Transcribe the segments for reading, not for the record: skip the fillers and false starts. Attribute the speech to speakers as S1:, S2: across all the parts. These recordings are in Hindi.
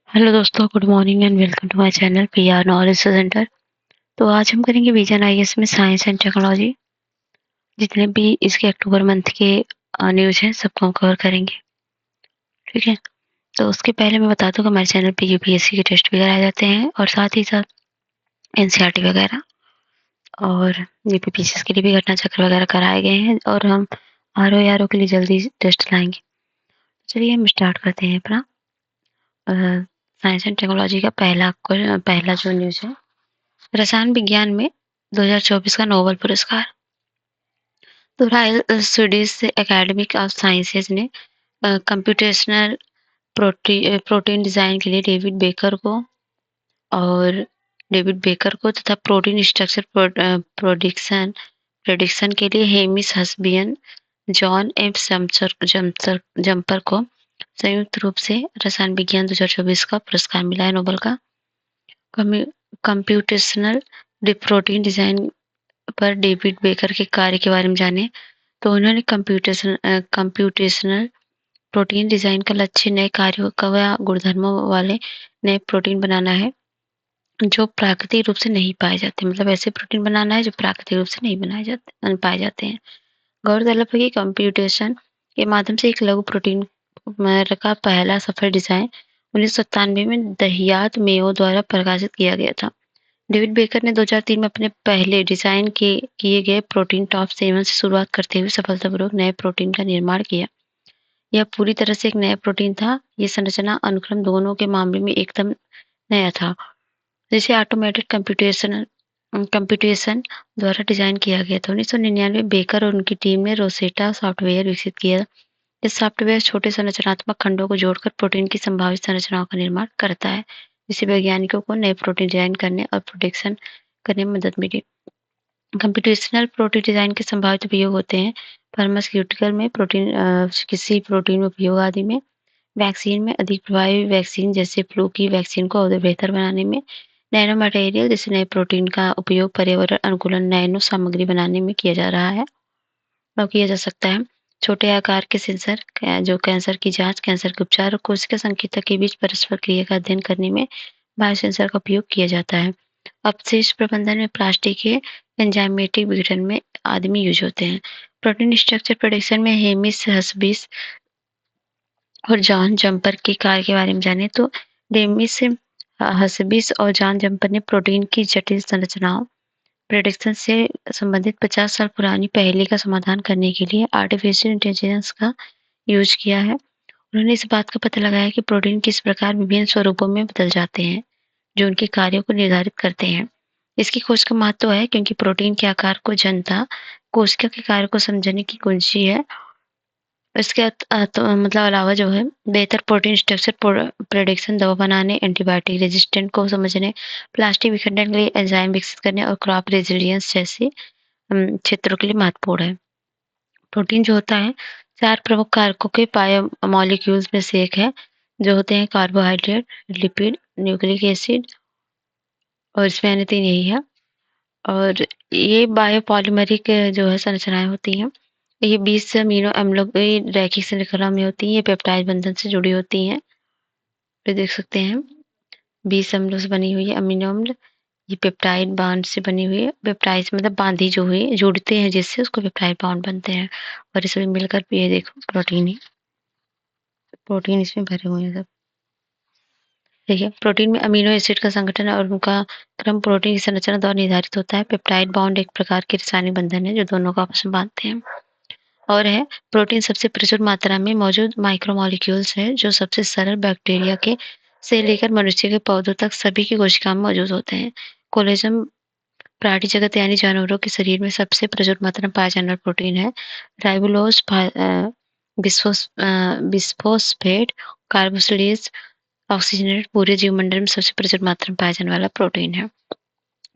S1: हेलो दोस्तों, good morning and welcome to my channel PR knowledge centre. तो आज हम करेंगे विजन आईएएस में साइंस एंड टेक्नोलॉजी। जितने भी इसके अक्टूबर मंथ के न्यूज़ हैं सबको हम कवर करेंगे। ठीक है, तो उसके पहले मैं बता दूं कि हमारे चैनल पे यूपीएससी के टेस्ट वगैरह आ जाते हैं और साथ ही साथ एनसीईआरटी वगैरह और यूपीपीसीएस के लिए भी घटना चक्र वगैरह कराए गए हैं और हम आरओ के लिए जल्दी टेस्ट लाएंगे। चलिए हम स्टार्ट करते हैं अपना साइंस एंड टेक्नोलॉजी का पहला जो न्यूज़ है, रसायन विज्ञान में 2024 का नोबेल पुरस्कार। तो royal Swedish academy of sciences ने कंप्यूटेशनल प्रोटीन डिजाइन के लिए डेविड बेकर को तथा प्रोटीन स्ट्रक्चर प्रोडिक्शन प्रेडिक्शन के लिए हेमिस हसबियन जॉन एम जम्पर को संयुक्त रूप से रसायन विज्ञान 2024 का पुरस्कार मिला है नोबेल का। कंप्यूटेशनल प्रोटीन डिजाइन पर डेविड बेकर के कार्य के बारे में जाने तो उन्होंने कंप्यूटेशनल प्रोटीन डिजाइन का लक्ष्य नए कार्यों का व गुणधर्मों वाले नए प्रोटीन बनाना है जो प्राकृतिक रूप से नहीं पाए जाते। मतलब ऐसे प्रोटीन बनाना है जो प्राकृतिक रूप से नहीं पाए जाते हैं। गौरतलब है कि कंप्यूटेशन के माध्यम से एक लघु प्रोटीन का पहला सफल डिजाइन 1997 में दहियात मेयो द्वारा प्रकाशित किया गया था। डेविड बेकर ने 2003 में अपने पहले डिजाइन किए गए प्रोटीन टॉप 7 से शुरुआत करते हुए सफलतापूर्वक नए प्रोटीन का निर्माण किया। यह पूरी तरह से एक नया प्रोटीन था। ये संरचना अनुक्रम दोनों के मामले में एकदम नया था, जिसे ऑटोमेटेड कंप्यूटेशन द्वारा डिजाइन किया गया था। 1999 में बेकर और उनकी टीम ने रोसेटा सॉफ्टवेयर विकसित किया। इस सॉफ्टवेयर छोटे संरचनात्मक खंडों को जोड़कर प्रोटीन की संभावित संरचनाओं का निर्माण करता है, जिससे वैज्ञानिकों को नए प्रोटीन डिजाइन करने और प्रोडिक्शन करने में मदद मिली। कंप्यूटेशनल प्रोटीन डिजाइन के संभावित उपयोग होते हैं फार्मास्यूटिकल में प्रोटीन, किसी प्रोटीन उपयोग आदि में, वैक्सीन में अधिक प्रभावी वैक्सीन जैसे फ्लू की वैक्सीन को और बेहतर बनाने में, नैनो मटेरियल जैसे नए प्रोटीन का उपयोग पर्यावरण अनुकूलन नैनो सामग्री बनाने में किया जा रहा है और किया जा सकता है। छोटे आकार के सेंसर जो कैंसर की जांच, कैंसर के उपचार और कोशिका संकेतक के बीच परस्पर क्रिया का अध्ययन करने में बायोसेंसर का उपयोग किया जाता है। अपशिष्ट प्रबंधन में प्लास्टिक के एंजाइमेटिक विघटन में आदमी यूज होते हैं। प्रोटीन स्ट्रक्चर प्रेडिक्शन में हेमिस हस्बिस और जॉन जम्पर के कार्य के बारे में जाने तो डेमिस हस्बिस और जॉन जम्पर ने प्रोटीन की जटिल संरचनाओं प्रेडिक्शन से संबंधित 50 साल पुरानी पहेली का समाधान करने के लिए आर्टिफिशियल इंटेलिजेंस का यूज किया है। उन्होंने इस बात का पता लगाया कि प्रोटीन किस प्रकार विभिन्न स्वरूपों में बदल जाते हैं जो उनके कार्यों को निर्धारित करते हैं। इसकी खोज का महत्व है क्योंकि प्रोटीन के आकार को जनता कोशिका के कार्य को समझने की कुंजी है। इसके तो मतलब अलावा जो है बेहतर प्रोटीन स्ट्रक्चर प्रेडिक्शन, दवा बनाने, एंटीबायोटिक रेजिस्टेंट को समझने, प्लास्टिक विखंडन के लिए एंजाइम विकसित करने और क्रॉप रेजिलियंस जैसे क्षेत्रों के लिए महत्वपूर्ण है। प्रोटीन जो होता है 4 प्रमुख कारकों के बायोमॉलिक्यूल्स में से एक है, जो होते हैं कार्बोहाइड्रेट, लिपिड, न्यूक्लिक एसिड और इसमें अन्य 3 यही है। और ये बायोपॉलिमरिक जो है संरचनाएं होती हैं। ये 20 अमीनो अम्लों की रैखिक श्रृंखला में होती हैं। ये पेप्टाइड बंधन से जुड़ी होती हैं। ये देख सकते हैं 20 अम्लों से बनी हुई है अमीनो अम्ल। ये पेप्टाइड बॉन्ड से बनी हुई है। पेप्टाइड मतलब बांधी जो हुई जुड़ते हैं जिससे उसको पेप्टाइड बॉन्ड बनते हैं और ये सभी मिलकर ये देखो प्रोटीन इसमें भरे हुए हैं सब। ठीक है, प्रोटीन में अमीनो एसिड का संगठन और उनका क्रम प्रोटीन की संरचना द्वारा निर्धारित होता है। पेप्टाइड बॉन्ड एक प्रकार के रासायनिक बंधन है जो दोनों को आपस में बांधते हैं। और है प्रोटीन सबसे प्रचुर मात्रा में मौजूद माइक्रोमोलिक्यूल्स है जो सबसे सरल बैक्टीरिया के से लेकर मनुष्य के पौधों तक सभी की कोशिकाओं में मौजूद होते हैं। कोलेजन प्राणी जगत यानी जानवरों के शरीर में सबसे प्रचुर मात्रा में पाया जाने वाला प्रोटीन है। राइबोलोज बिस्फोस्फेट कार्बोक्सिलेज ऑक्सीजनेटेड पूरे जीवमंडल में सबसे प्रचुर मात्रा में पाया जाने वाला प्रोटीन है।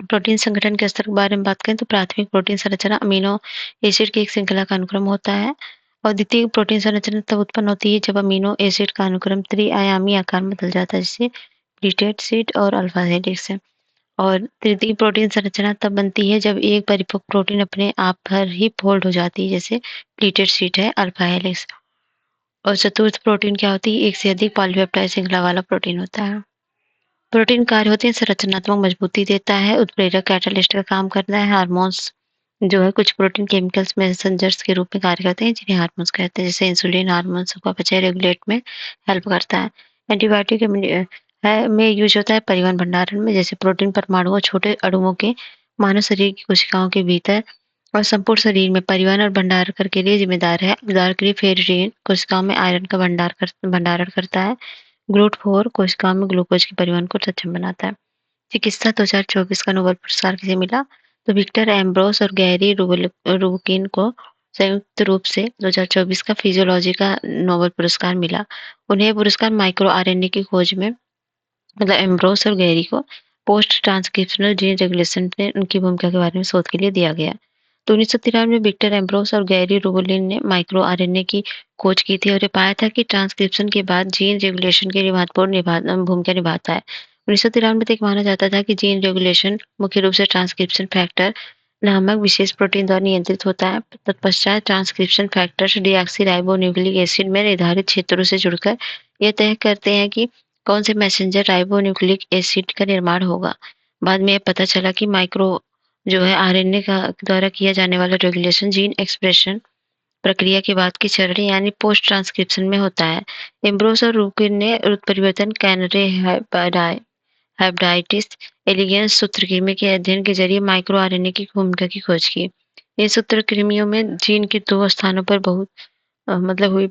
S1: प्रोटीन संगठन के स्तर के बारे में बात करें तो प्राथमिक प्रोटीन संरचना अमीनो एसिड की एक श्रृंखला का अनुक्रम होता है और द्वितीय प्रोटीन संरचना तब उत्पन्न होती है जब अमीनो एसिड का अनुक्रम त्रिआयामी आकार में बदल जाता है, जैसे प्लीटेड शीट और अल्फा हेलिक्स है। और तृतीय प्रोटीन संरचना तब बनती है जब एक परिपक्व प्रोटीन अपने आप पर ही फोल्ड हो जाती है, जैसे प्लीटेड शीट है, अल्फा हेलिक्स। और चतुर्थ प्रोटीन क्या होती है? एक से अधिक पॉलीपेप्टाइड श्रृंखला वाला प्रोटीन होता है। प्रोटीन कार्य होते हैं, संरचनात्मक मजबूती देता है, उत्प्रेरक कैटालिस्ट का काम करता है, हार्मोन्स जो है कुछ प्रोटीन केमिकल्स मैसेंजर्स के रूप में कार्य करते हैं जिन्हें हार्मोन्स कहते हैं, जैसे इंसुलिन हार्मोन्स को अपचय रेगुलेट में हेल्प करता है। एंटीबायोटिक में यूज होता है परिवहन भंडारण में, जैसे प्रोटीन परमाणुओं छोटे अणुओं के मानव शरीर की कोशिकाओं के भीतर और संपूर्ण शरीर में परिवहन और भंडारण के लिए जिम्मेदार है। उदाहरण के लिए फेरिटीन कोशिकाओं में आयरन का भंडारण करता है। ग्लूट4 कोशिकाओं में ग्लूकोज के परिवहन को सक्षम बनाता है। चिकित्सा 2024 का नोबेल पुरस्कार किसे मिला? तो विक्टर एम्ब्रोस और गैरी रुबिकिन को संयुक्त रूप से 2024 का फिजियोलॉजी का नोबेल पुरस्कार मिला। उन्हें ये पुरस्कार माइक्रो आरएनए की खोज में, मतलब एम्ब्रोस और गैरी को पोस्ट ट्रांसक्रिप्शनल जीन रेगुलेशन में उनकी भूमिका के बारे में शोध के लिए दिया गया। तो 1993 में विक्टर एम्ब्रोस और गैरी रुबिकिन ने माइक्रो आरएनए की खोज की थी और ये पाया था कि ट्रांसक्रिप्शन के बाद जीन रेगुलेशन के लिए महत्वपूर्ण भूमिका निभाता है। 1993 तक माना जाता था कि जीन रेगुलेशन मुख्य रूप से ट्रांसक्रिप्शन फैक्टर नामक विशेष प्रोटीन द्वारा नियंत्रित होता है। तत्पश्चात ट्रांसक्रिप्शन फैक्टर्स डीऑक्सीराइबोन्यूक्लिक एसिड में निर्धारित क्षेत्रों से जुड़कर यह तय करते हैं कि कौन से मैसेंजर राइबोन्यूक्लिक एसिड का निर्माण होगा। बाद में यह पता चला कि माइक्रो जो है आरएनए का द्वारा किया जाने वाला रेगुलेशन जीन एक्सप्रेशन प्रक्रिया के बाद के चरण यानी पोस्ट ट्रांसक्रिप्शन में होता है। एम्ब्रोस और रुकिन ने उत्परिवर्तन कैनरे हेपेटाइटिस एलिगेंस सूत्रकृमि के अध्ययन के जरिए माइक्रो आरएनए की भूमिका की खोज की। इन सूत्रकृमियों में जीन के 2 स्थानों पर बहुत मतलब हुई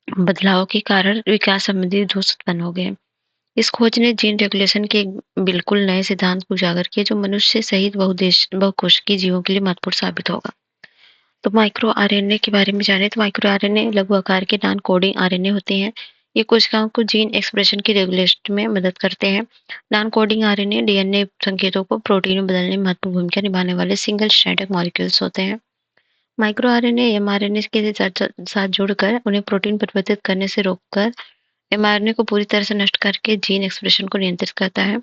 S1: बदलाव के कारण विकास संबंधी दोष उत्पन्न हो गए। इस खोज ने जीन रेगुलेशन के एक बिल्कुल नए सिद्धांत को उजागर किया जो मनुष्य सहित बहुकोशिकीय जीवों के लिए महत्वपूर्ण साबित होगा। तो माइक्रो आरएनए के बारे में जाने तो माइक्रो आरएनए लघु आकार के नॉन कोडिंग आरएनए होते हैं। ये कोशिकाओं को जीन एक्सप्रेशन की रेगुलेशन में मदद करते हैं। नॉन कोडिंग आरएनए डीएनए संकेतों को प्रोटीन में बदलने में महत्वपूर्ण भूमिका निभाने वाले सिंगल स्ट्रैंडेड मॉलिक्यूल्स होते हैं। माइक्रो आरएनए एमआरएनए के साथ जुड़कर उन्हें प्रोटीन परिवर्तित करने से रोककर एमआरएनए को पूरी तरह से नष्ट करके जीन एक्सप्रेशन को नियंत्रित करता है।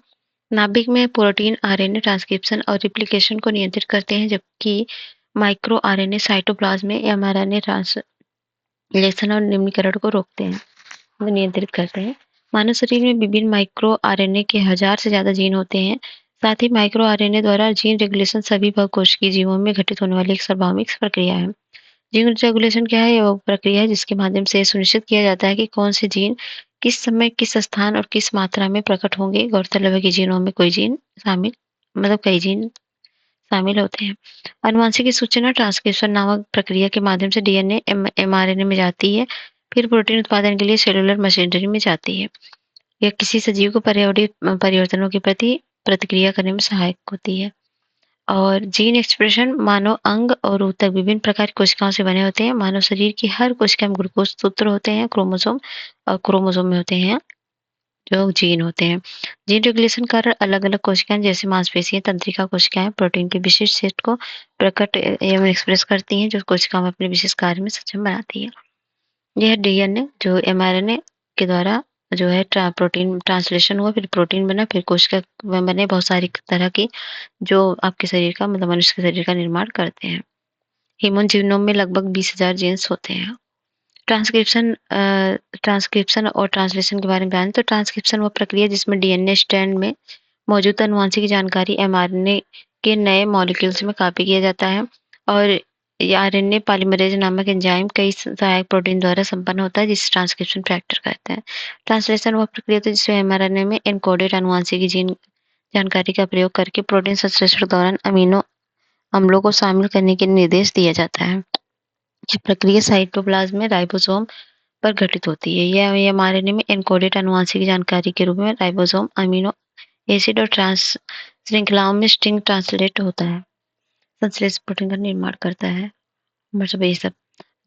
S1: नाभिक में प्रोटीन आरएनए ट्रांसक्रिप्शन और रिप्लिकेशन को नियंत्रित करते हैं, जबकि माइक्रो आरएनए साइटोप्लाज्म में एमआरएनए ट्रांसलेशन और निम्नीकरण को रोकते हैं, वो नियंत्रित करते हैं। मानव शरीर में विभिन्न माइक्रो आरएनए के 1000 से ज्यादा जीन होते हैं। साथ ही माइक्रो आरएनए द्वारा जीन रेगुलेशन सभी बहुकोशिकीय जीवों में घटित होने वाली एक सार्वभौमिक प्रक्रिया है। जीन रेगुलेशन क्या है? वो प्रक्रिया है जिसके माध्यम से सुनिश्चित किया जाता है कि कौन से जीन किस समय, किस स्थान और किस मात्रा में प्रकट होंगे। गौरतलब है कि जीनों में कोई जीन शामिल मतलब कई जीन शामिल होते हैं। आनुवंशिक सूचना ट्रांसक्रिप्शन नामक प्रक्रिया के माध्यम से डीएनए एमआरएनए में जाती है, फिर प्रोटीन उत्पादन के लिए सेलुलर मशीनरी में जाती है। यह किसी सजीव को पर्यावरणीय परिवर्तनों के प्रति प्रतिक्रिया करने में सहायक होती है। और जीन एक्सप्रेशन मानव अंग और ऊतक विभिन्न प्रकार की कोशिकाओं से बने होते हैं। मानव शरीर की हर कोशिका में ग्लूकोज सूत्र होते हैं, क्रोमोसोम और क्रोमोसोम में होते हैं जो जीन होते हैं। जीन रेगुलेशन कारण अलग-अलग कोशिकाएं जैसे मांसपेशियां, तंत्रिका कोशिकाएं प्रोटीन के विशिष्ट सेट को प्रकट एवं एक्सप्रेस करती हैं जो कोशिका में अपने विशेष कार्य में सक्षम बनाती है। यह डीएनए जो एमआरएनए के द्वारा जो है प्रोटीन ट्रांसलेशन हुआ, फिर प्रोटीन बना, फिर कोशिका में बने बहुत सारी तरह की जो आपके शरीर का मतलब मनुष्य के शरीर का निर्माण करते हैं। ह्यूमन जीनोम में लगभग 20,000 जीन्स होते हैं। ट्रांसक्रिप्शन और ट्रांसलेशन के बारे में जानें तो ट्रांसक्रिप्शन वह प्रक्रिया जिसमें डीएनए स्ट्रैंड में मौजूद आनुवंशिक जानकारी एमआरएनए के नए मॉलिक्यूल्स में कॉपी किया जाता है और ये आरएनए पॉलीमरेज नामक एंजाइम कई सहायक प्रोटीन द्वारा संपन्न होता है जिसे ट्रांसक्रिप्शन फैक्टर कहते हैं। ट्रांसलेशन वह प्रक्रिया होती है जिसमें एमआरएनए में एन्कोडेड आनुवंशिक जीन जानकारी का प्रयोग करके प्रोटीन संश्लेषण के दौरान अमीनो अम्लों को शामिल करने के निर्देश दिया जाता है। ये प्रक्रिया साइटोप्लाज्म में राइबोसोम पर घटित होती है। यह एमआरएनए में एन्कोडेड आनुवंशिक जानकारी के रूप में राइबोसोम अमीनो एसिड और ट्रांस श्रृंखलाओं में स्ट्रिंग ट्रांसलेट होता है, संश्लेषित प्रोटीन का निर्माण करता है। मतलब ये सब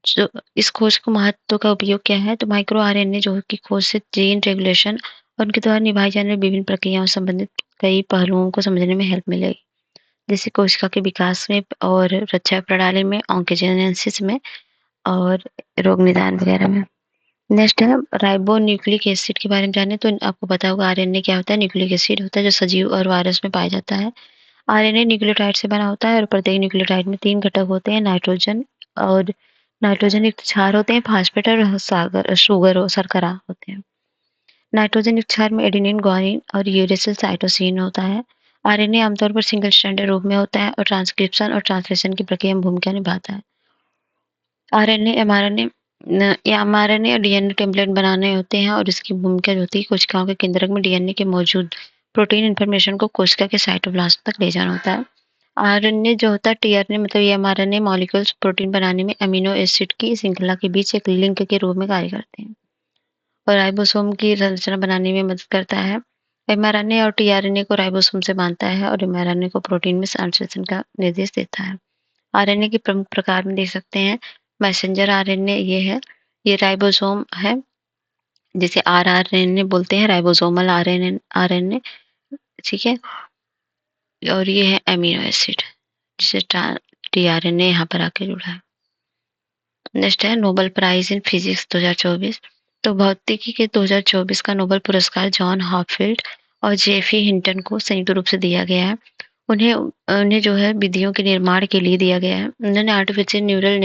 S1: जो इस खोज को महत्व का उपयोग क्या है? तो माइक्रो आरएनए जो की खोज से जीन रेगुलेशन और उनके द्वारा निभाई जाने वाली विभिन्न प्रक्रियाओं से संबंधित कई पहलुओं को समझने में हेल्प मिलेगी, जैसे कोशिका के विकास में और रक्षा प्रणाली में, ऑन्कोजेनेसिस में और रोग निदान वगैरह में। नेक्स्ट है राइबोन्यूक्लिक एसिड के बारे में जाने तो आपको पता होगा आरएनए क्या होता है? न्यूक्लिक एसिड होता है जो सजीव और वायरस में पाया जाता है। आरएनए न्यूक्लियोटाइड से बना होता है और प्रत्येक न्यूक्लियोटाइड में 3 घटक होते हैं, नाइट्रोजन और नाइट्रोजन युक्त क्षार होते हैं फास्फेट और शुगर और शर्करा होते हैं। नाइट्रोजन युक्त क्षार में एडेनिन, ग्वानिन और यूरेसिल साइटोसिन होता है। आरएनए आमतौर पर सिंगल स्ट्रैंडेड रूप में होता है और ट्रांसक्रिप्शन और ट्रांसलेशन की प्रक्रिया में भूमिका निभाता है। आरएनए, एमआरएनए या एमआरएनए और डीएनए टेम्पलेट बनाने होते हैं और इसकी भूमिका जो होती है कोशिकाओं के केंद्रक में डीएनए के मौजूद प्रोटीन इन्फॉर्मेशन को कोशिका के साइटोप्लाज्म तक ले जाना होता है। आरएनए जो होता है टीआरएनए मतलब ये एमआरएनए मॉलिक्यूल्स प्रोटीन बनाने में अमीनो एसिड की श्रृंखला के बीच एक लिंक के रूप में कार्य करते हैं और राइबोसोम की संरचना बनाने में मदद करता है। एमआरएनए और टीआरएनए को राइबोसोम से बांधता है और एमआरएनए को प्रोटीन में ट्रांसलेशन का निर्देश देता है। आरएनए के प्रमुख प्रकार में देख सकते हैं मैसेंजर आरएनए ये है, ये राइबोसोम है जिसे आरआरएनए बोलते हैं, राइबोसोमल आरएनए आरएनए, ठीक है। और ये है एमिनो एसिड जिसे टीआरएनए यहाँ पर आके जुड़ा है। नेक्स्ट है नोबेल प्राइज इन फिजिक्स 2024। तो भौतिकी के 2024 का नोबेल पुरस्कार जॉन हॉपफील्ड और जेफी हिंटन को संयुक्त रूप से दिया गया है। उन्हें उन्हें जो है विधियों के निर्माण के लिए दिया गया है। उन्होंने आर्टिफिशियल न्यूरल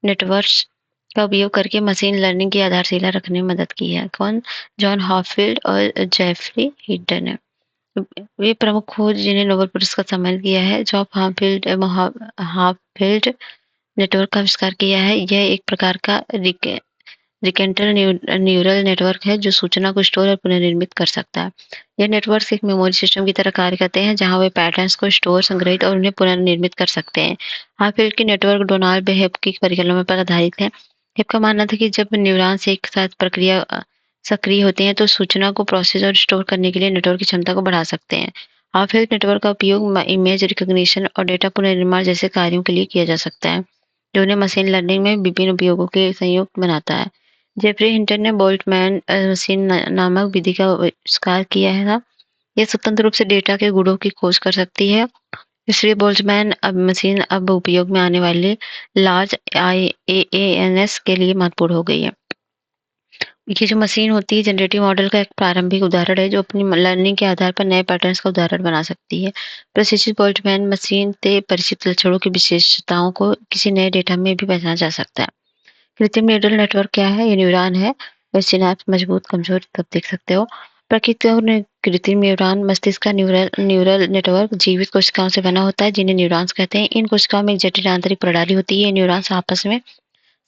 S1: नेटवर्क्स का उपयोग करके मशीन लर्निंग की आधारशिला रखने में मदद की है। कौन? जॉन हॉपफील्ड और जेफरी हिंटन है। वे प्रमुख खोज जिन्हें नोबेल पुरस्कार सम्मानित किया है। जॉन हॉपफील्ड नेटवर्क का आविष्कार किया है। यह एक प्रकार का रिकेंटल न्यूरल नेटवर्क है जो सूचना को स्टोर और पुनर्निर्मित कर सकता है। यह नेटवर्क एक मेमोरी सिस्टम की तरह कार्य करते हैं जहां वे पैटर्न्स को स्टोर, संग्रहित और उन्हें पुनर्निर्मित कर सकते हैं। हाफील्ड की नेटवर्क डोनाल्ड हेब की परिकल्पना पर आधारित है। हेब का मानना था कि जब न्यूरॉन्स एक साथ प्रक्रिया सक्रिय होते हैं तो सूचना को प्रोसेस और स्टोर करने के लिए नेटवर्क की क्षमता को बढ़ा सकते हैं। हाफील्ड नेटवर्क का उपयोग इमेज रिकॉग्निशन और डेटा पुनर्निर्माण जैसे कार्यों के लिए किया जा सकता है, जो उन्हें मशीन लर्निंग में विभिन्न उपयोगों के संयुक्त बनाता है। जेफरी हिंटन ने बोल्टमैन मशीन नामक विधि का आविष्कार किया है था। यह स्वतंत्र रूप से डेटा के गुणों की खोज कर सकती है। इसलिए बोल्टमैन अब मशीन अब उपयोग में आने वाले लार्ज IaaS के लिए महत्वपूर्ण हो गई है। ये जो मशीन होती है जनरेटिव मॉडल का एक प्रारंभिक उदाहरण है जो अपनी लर्निंग के आधार पर नए पैटर्न्स का उदाहरण बना सकती है। प्रशिक्षित बोल्टमैन मशीन से परिचित लक्षणों की विशेषताओं को किसी नए डेटा में भी पहचाना जा सकता है। कृत्रिम न्यूरल नेटवर्क क्या है? ये न्यूरॉन है और सिनैप्स मजबूत कमजोर तब देख सकते हो। प्रकृति कृत्रिम न्यूरॉन मस्तिष्क का न्यूरल नेटवर्क जीवित कोशिकाओं से बना होता है जिन्हें न्यूरॉन्स कहते हैं। इन कोशिकाओं में एक जटिल आंतरिक प्रणाली होती है। न्यूरॉन्स आपस में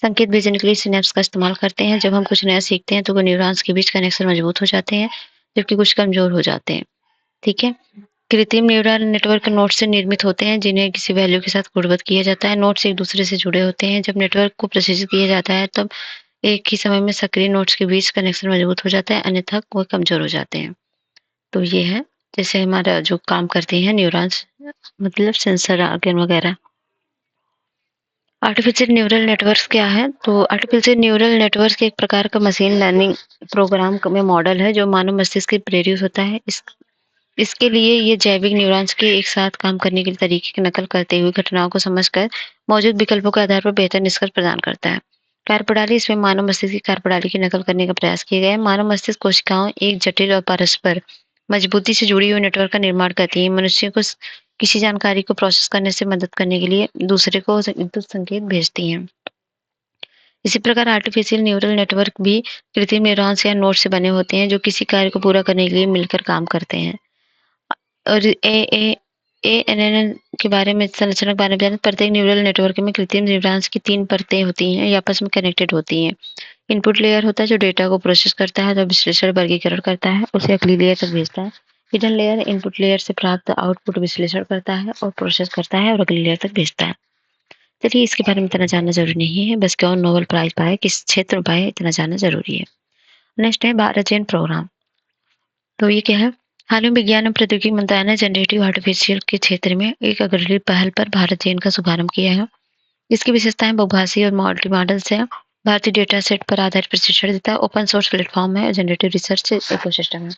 S1: संकेत भेजने के लिए सिनैप्स का इस्तेमाल करते हैं। जब हम कुछ नया सीखते हैं तो न्यूरॉन्स के बीच कनेक्शन मजबूत हो जाते हैं जबकि कुछ कमजोर हो जाते हैं। ठीक है। कृत्रिम न्यूरल नेटवर्क नोड्स से निर्मित होते हैं जिन्हें किसी वैल्यू के साथ गुणबद्ध किया जाता है। नोड्स एक दूसरे से जुड़े होते हैं। जब नेटवर्क को प्रशिक्षित किया जाता है तब एक ही समय में सक्रिय नोड्स के बीच कनेक्शन मजबूत हो जाता है, अन्यथा वो कमजोर हो जाते हैं। तो ये है जैसे हमारा जो काम करते हैं न्यूरॉन्स, मतलब सेंसर आर्गन वगैरह। आर्टिफिशियल न्यूरल नेटवर्क्स क्या है? तो आर्टिफिशियल न्यूरल नेटवर्क एक प्रकार का मशीन लर्निंग प्रोग्राम में मॉडल है जो मानव मस्तिष्क के प्रेरित होता है। इसके लिए ये जैविक न्यूरॉन्स के एक साथ काम करने के तरीके की नकल करते हुए घटनाओं को समझकर मौजूद विकल्पों के आधार पर बेहतर निष्कर्ष प्रदान करता है। कार्यप्रणाली, इसमें मानव मस्तिष्क की कार्यप्रणाली की नकल करने का प्रयास किया गया है। मानव मस्तिष्क कोशिकाओं एक जटिल और परस्पर मजबूती से जुड़ी हुई नेटवर्क का निर्माण करती है। मनुष्य को किसी जानकारी को प्रोसेस करने से मदद करने के लिए दूसरे को विद्युत संकेत भेजती हैं। इसी प्रकार आर्टिफिशियल न्यूरल नेटवर्क भी कृत्रिम न्यूरॉन्स या नोड से बने होते हैं जो किसी कार्य को पूरा करने के लिए मिलकर काम करते हैं। और एएनएन के बारे में, संरचना के बारे में जाने, प्रत्येक न्यूरल नेटवर्क में कृत्रिम न्यूरॉन्स की 3 परतें होती हैं, ये आपस में कनेक्टेड होती हैं। इनपुट लेयर होता है जो डेटा को प्रोसेस करता है, जो विश्लेषण वर्गीकरण करता है, उसे अगली लेयर तक भेजता है। हिडन लेयर इनपुट लेयर से प्राप्त आउटपुट विश्लेषण करता है और प्रोसेस करता है और अगली लेयर तक भेजता है। चलिए इसके बारे में इतना जानना जरूरी नहीं है, बस कौन नोबेल प्राइज पाए, किस क्षेत्र में पाए, इतना जानना जरूरी है। नेक्स्ट है भारत जैन प्रोग्राम। तो ये क्या है? हाल में विज्ञान एवं प्रौद्योगिकी मंत्रालय ने जनरेटिव आर्टिफिशियल के क्षेत्र में एक अग्रणी पहल पर भारत जैन का शुभारंभ किया है। इसकी विशेषताएं बहुभाषी और मल्टी मॉडल्स है, भारतीय डेटा सेट पर आधारित प्रशिक्षण देता है, ओपन सोर्स प्लेटफॉर्म है और जनरेटिव रिसर्च इकोसिस्टम है।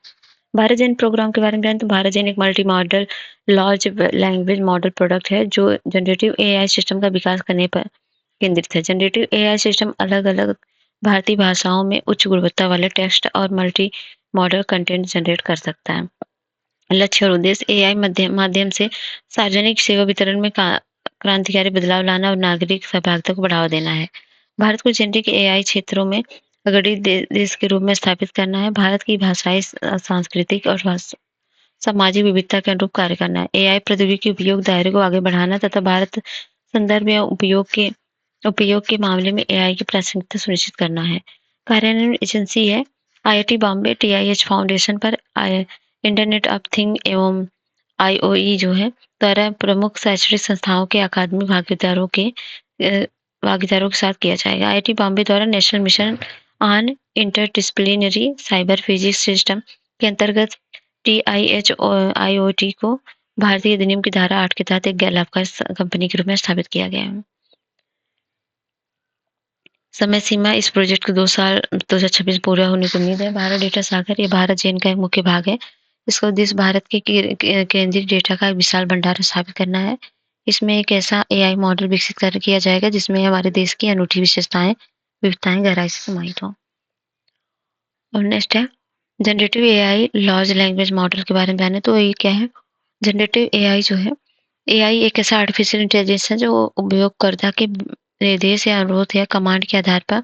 S1: भारत जैन प्रोग्राम के बारे में जानें तो भारत जैन एक multi modal large language model product है जो जनरेटिव AI सिस्टम का विकास करने पर केंद्रित है। जनरेटिव AI सिस्टम अलग अलग भारतीय भाषाओं में उच्च गुणवत्ता वाले टेक्स्ट और मल्टी मॉडल कंटेंट जनरेट कर सकता है। लक्ष्य और उद्देश्य AI माध्यम से सार्वजनिक सेवा वितरण में क्रांतिकारी बदलाव लाना और नागरिक सहभागिता को बढ़ावा देना है। भारत को जेनेरिक एआई क्षेत्रों में अग्रणी देश के रूप में स्थापित करना है। भारत की भाषाई, सांस्कृतिक और सामाजिक विविधता के अनुरूप कार्य करना है। एआई प्रौद्योगिकी के उपयोग दायरे को आगे बढ़ाना तथा भारत संदर्भ या उपयोग के मामले में एआई की प्रासंगिकता सुनिश्चित करना है। कार्यान्वयन एजेंसी है आईआईटी बॉम्बे, टीआईएच फाउंडेशन पर इंटरनेट ऑफ थिंग एवं आईओई जो है द्वारा प्रमुख शैक्षणिक संस्थाओं के अकादमिक भागीदारों के साथ किया जाएगा। आईआईटी बॉम्बे द्वारा national mission on interdisciplinary cyber physics system के अंतर्गत टीआईएच और आईओटी को भारतीय अधिनियम की धारा 8 के तहत एक गैर लाभकारी कंपनी के रूप में स्थापित किया गया है। समय सीमा इस प्रोजेक्ट को 2 साल 2026 पूरा होने की उम्मीद है। भारत डेटा सागर ये भारत जेन का एक मुख्य भाग है। इसका उद्देश्य भारत के केंद्रीय डेटा का एक विशाल भंडार स्थापित करना है। इसमें एक ऐसा एआई मॉडल विकसित कर किया जाएगा जिसमें हमारे देश की अनूठी विविधताएं गहराई से समाहित हों। और नेक्स्ट है generative AI large language model के बारे में जाने तो ये क्या है? जनरेटिव एआई जो है, एआई एक ऐसा आर्टिफिशियल इंटेलिजेंस है जो उपयोगकर्ता के निर्देश या अनुरोध या कमांड के आधार पर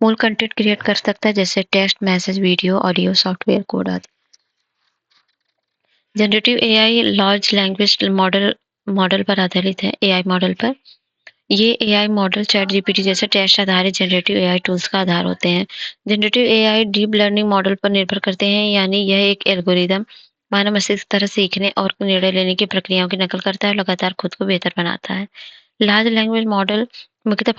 S1: मूल कंटेंट क्रिएट कर सकता है, जैसे text, message, video, audio, software code आदि। Generative AI large language model पर आधारित है। एआई मॉडल पर ये एआई मॉडल चैट जीपीटी जैसे टेक्स्ट आधारित जनरेटिव एआई टूल्स का आधार होते हैं। Generative AI deep learning model पर निर्भर करते हैं, यानी यह एक एल्गोरिदम मानव मस्तिष्क की तरह सीखने और निर्णय लेने की प्रक्रियाओं की नकल करता है और लगातार खुद को बेहतर बनाता है। लार्ज लैंग्वेज मॉडल मुख्यतः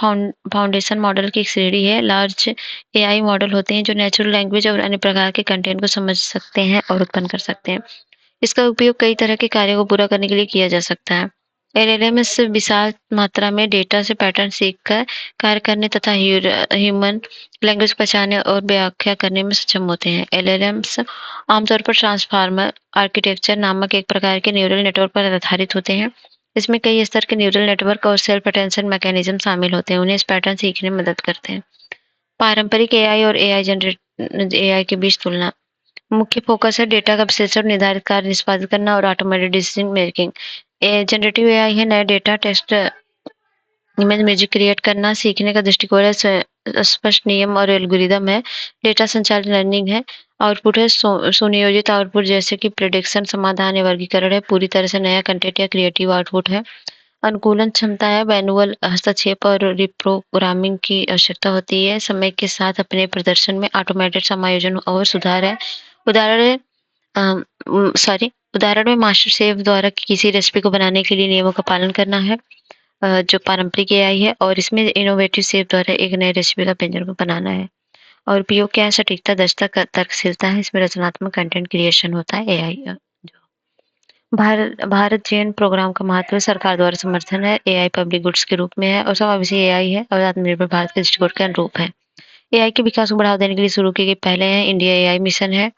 S1: फाउंडेशन मॉडल की एक श्रेणी है। लार्ज एआई मॉडल होते हैं जो नेचुरल लैंग्वेज और अन्य प्रकार के कंटेंट को समझ सकते हैं और उत्पन्न कर सकते हैं। इसका उपयोग कई तरह के कार्यों को पूरा करने के लिए किया जा सकता है। एलएलएमएस विशाल मात्रा में डेटा से पैटर्न सीखकर कार्य करने तथा ह्यूमन लैंग्वेज पहचानने और व्याख्या करने में सक्षम होते हैं। एलएलएम्स आमतौर पर ट्रांसफार्मर आर्किटेक्चर नामक एक प्रकार के न्यूरल नेटवर्क पर आधारित होते हैं। इसमें कई स्तर के न्यूरल नेटवर्क और सेल्फ अटेंशन मैकेनिज्म शामिल होते हैं, उन्हें इस पैटर्न सीखने में मदद करते हैं। पारंपरिक एआई और एआई के बीच तुलना। मुख्य फोकस है डेटा का विश्लेषण, निर्धारित कार्य निष्पादित करना और automated decision making. Generative AI है नया data, text, image, music create करना। सीखने का दृष्टिकोण है स्पष्ट नियम और एल्गोरिदम है। डेटा संचालित लर्निंग है। आउटपुट है सुनियोजित आउटपुट जैसे कि प्रेडिक्शन, समाधान या वर्गीकरण है। पूरी तरह से नया कंटेंट या क्रिएटिव आउटपुट है। अनुकूलन क्षमता है, मैनुअल हस्तक्षेप और रिप्रोग्रामिंग की आवश्यकता होती है। समय के साथ अपने प्रदर्शन में ऑटोमेटेड समायोजन और सुधार है। उदाहरण उदाहरण में मास्टर शेफ द्वारा किसी रेसिपी को बनाने के लिए नियमों का पालन करना है, जो पारंपरिक एआई है, और इसमें इनोवेटिव शेफ द्वारा एक नई रेसिपी का व्यंजन को बनाना है। और उपयोग क्या है? सटीकता, दक्षता, तर्कशीलता है। इसमें रचनात्मक कंटेंट क्रिएशन होता है। एआई भारत जेन प्रोग्राम का महत्व सरकार द्वारा समर्थन है। एआई पब्लिक गुड्स के रूप में है और समावेशी एआई है और आत्मनिर्भर भारत के दृष्टिकोण के अनुरूप है। एआई के विकास को बढ़ावा देने के लिए शुरू की गई पहले है इंडिया एआई मिशन है।